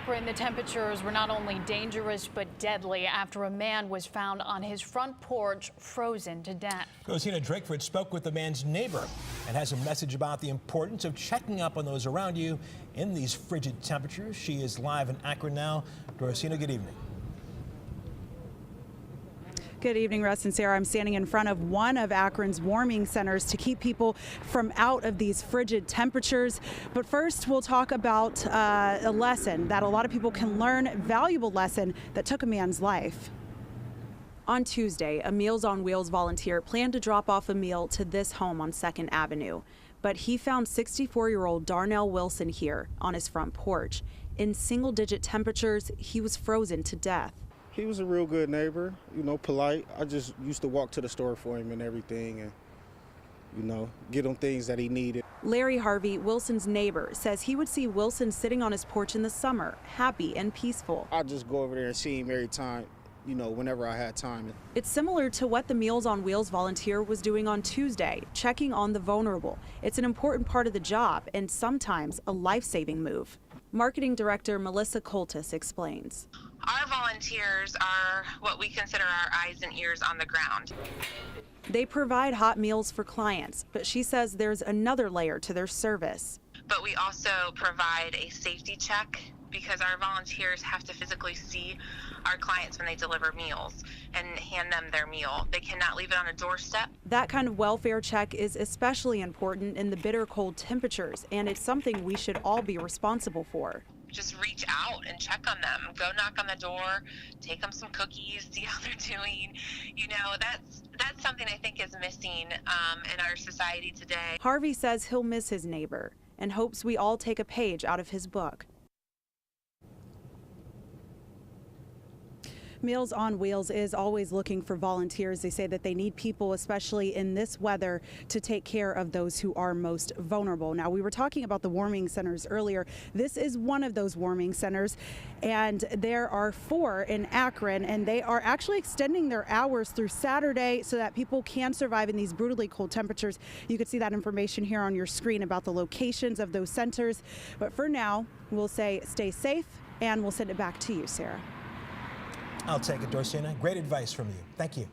Akron, the temperatures were not only dangerous but deadly after a man was found on his front porch frozen to death. Rosina Drakeford spoke with the man's neighbor and has a message about the importance of checking up on those around you in these frigid temperatures. She is live in Akron now. Rosina, good evening. Good evening, Russ and Sarah. I'm standing in front of one of Akron's warming centers to keep people from out of these frigid temperatures. But first, we'll talk about a lesson that a lot of people can learn, a valuable lesson that took a man's life. On Tuesday, a Meals on Wheels volunteer planned to drop off a meal to this home on 2nd Avenue. But he found 64-year-old Darnell Wilson here on his front porch. In single-digit temperatures, he was frozen to death. He was a real good neighbor, polite. I just used to walk to the store for him and everything and, get him things that he needed. Larry Harvey, Wilson's neighbor, says he would see Wilson sitting on his porch in the summer, happy and peaceful. I just go over there and see him every time, whenever I had time. It's similar to what the Meals on Wheels volunteer was doing on Tuesday, checking on the vulnerable. It's an important part of the job and sometimes a life-saving move. Marketing Director Melissa Coltis explains. Our volunteers are what we consider our eyes and ears on the ground. They provide hot meals for clients, but she says there's another layer to their service. But we also provide a safety check because our volunteers have to physically see our clients when they deliver meals and hand them their meal. They cannot leave it on a doorstep. That kind of welfare check is especially important in the bitter cold temperatures, and it's something we should all be responsible for. Just reach out and check on them. Go knock on the door, take them some cookies, see how they're doing. That's something I think is missing in our society today. Harvey says he'll miss his neighbor and hopes we all take a page out of his book. Meals on Wheels is always looking for volunteers. They say that they need people, especially in this weather, to take care of those who are most vulnerable. Now, we were talking about the warming centers earlier. This is one of those warming centers, and there are 4 in Akron, and they are actually extending their hours through Saturday so that people can survive in these brutally cold temperatures. You can see that information here on your screen about the locations of those centers. But for now, we'll say stay safe, and we'll send it back to you, Sarah. I'll take it, Dorsina. Great advice from you. Thank you.